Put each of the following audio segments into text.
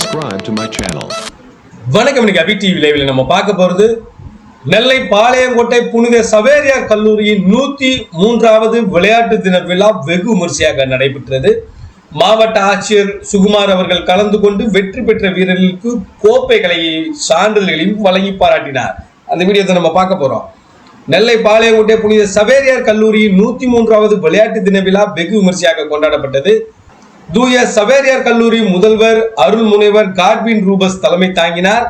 subscribe to my channel. வணக்கம். இன்னைக்கு அபி TV லைவ்ல நம்ம பார்க்க போறது நெல்லை பாளையங்கோட்டை புனித சவேரியார் கல்லூரியின் 103வது விளையாட்டு தின விழா வெகு விமர்சையாக நடைபெற்றது. மாவட்ட ஆட்சியர் சுகுமார் அவர்கள் கலந்து கொண்டு வெற்றி பெற்ற வீரர்களுக்கு கோப்பைகளையும் சான்றிதழ்களையும் வழங்கி பாராட்டினார். அந்த வீடியோத்தை நம்ம பார்க்க போறோம். நெல்லை பாளையங்கோட்டை புனித சவேரியார் கல்லூரியின் 103வது விளையாட்டு தின விழா வெகு விமர்சையாக கொண்டாடப்பட்டது. தூய சவேரியார் கல்லூரி முதல்வர் அருள் முனைவர் காட்வின் ரூபஸ் தலைமை தாங்கினார்.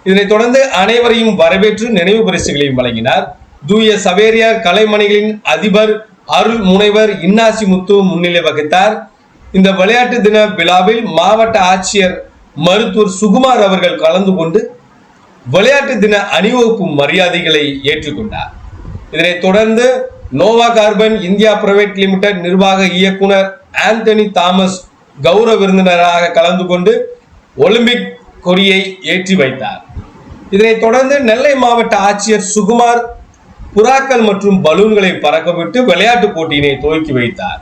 இதனைத் தொடர்ந்து அனைவரையும் வரவேற்று நினைவு பரிசுகளையும் வழங்கினார். தூய சவேரியார் கலைமணிகளின் அதிபர் அருள் முனைவர் இன்னாசி முத்து முன்னிலை வகித்தார். இந்த விளையாட்டு தின விழாவில் மாவட்ட ஆட்சியர் மருத்துவர் சுகுமார் அவர்கள் கலந்து கொண்டு விளையாட்டு தின அணிவகுப்பு மரியாதைகளை ஏற்றுக்கொண்டார். இதனைத் தொடர்ந்து Nova Carbon India Private Limited நிர்வாக இயக்குனர் ஆந்தனி தாமஸ் கௌரவ விருந்தினராக கலந்து கொண்டு ஒலிம்பிக் கொடியை ஏற்றி வைத்தார். இதனைத் தொடர்ந்து நெல்லை மாவட்ட ஆட்சியர் சுகுமார் புறாக்கள் மற்றும் பலூன்களை பறக்கவிட்டு விளையாட்டு போட்டியினை துவக்கி வைத்தார்.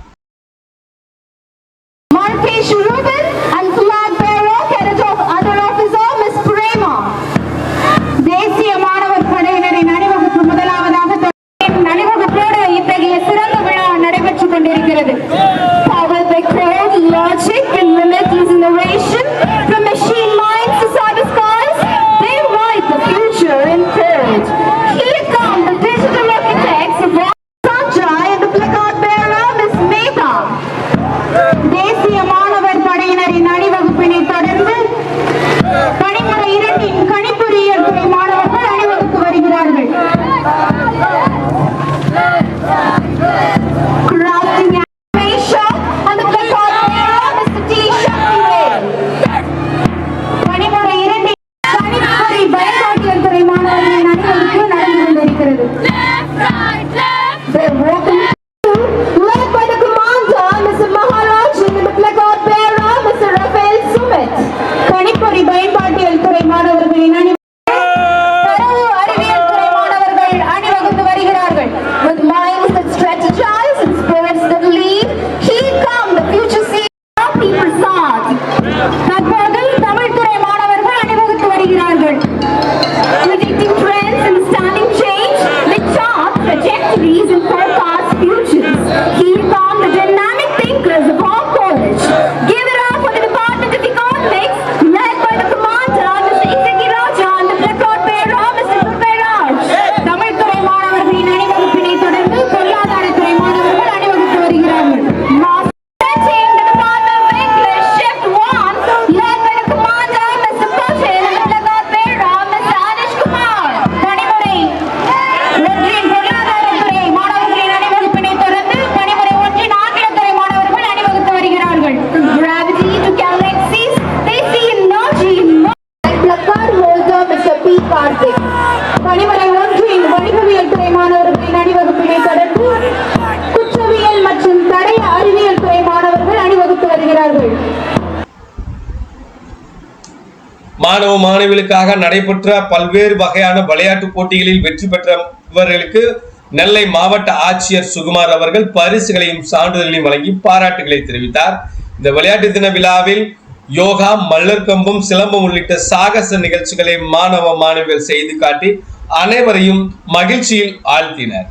மாணவ மாணவிகளுக்காக நடைபெற்ற பல்வேறு வகையான விளையாட்டு போட்டிகளில் வெற்றி பெற்றவர்களுக்கு நெல்லை மாவட்ட ஆட்சியர் சுகுமார் அவர்கள் பரிசுகளையும் சான்றிதழ்களையும் வழங்கி பாராட்டுகளை தெரிவித்தார். இந்த விளையாட்டு தின விழாவில் யோகா, மல்லர் கம்பம், சிலம்பம் உள்ளிட்ட சாகச நிகழ்ச்சிகளை மாணவ மாணவிகள் செய்து காட்டி அனைவரையும் மகிழ்ச்சியில் ஆழ்த்தினர்.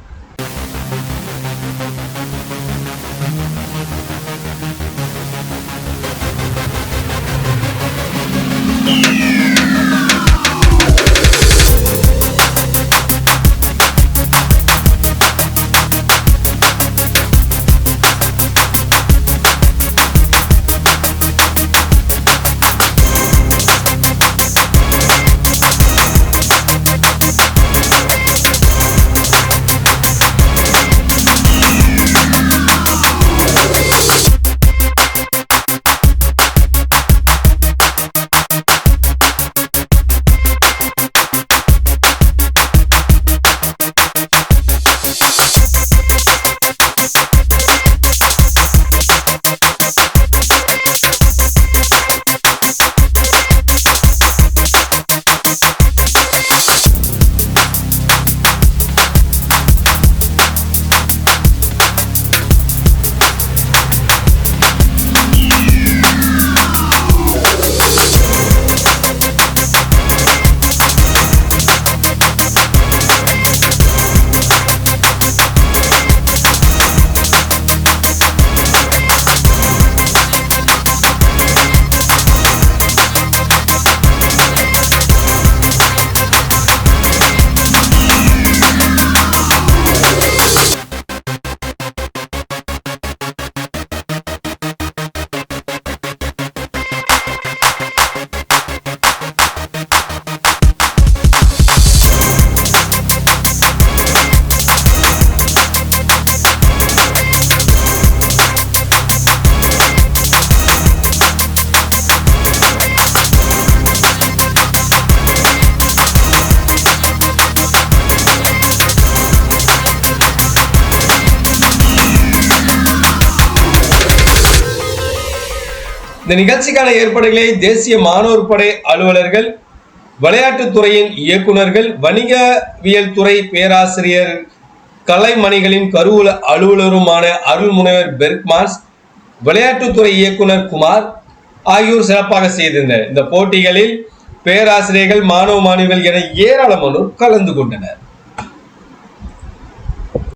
இந்த நிகழ்ச்சிக்கான ஏற்பாடுகளை தேசிய மாணவர் படை அலுவலர்கள், விளையாட்டுத்துறையின் இயக்குநர்கள், வணிகவியல் துறை பேராசிரியர், கலைமணிகளின் கருவூல அலுவலருமான அருள்முனைவர் பெர்க்மான்ஸ், விளையாட்டுத்துறை இயக்குனர் குமார் ஆகியோர் சிறப்பாக செய்திருந்தனர். இந்த போட்டிகளில் பேராசிரியர்கள், மாணவ மாணவிகள் என ஏராளமானோர் கலந்து கொண்டனர்.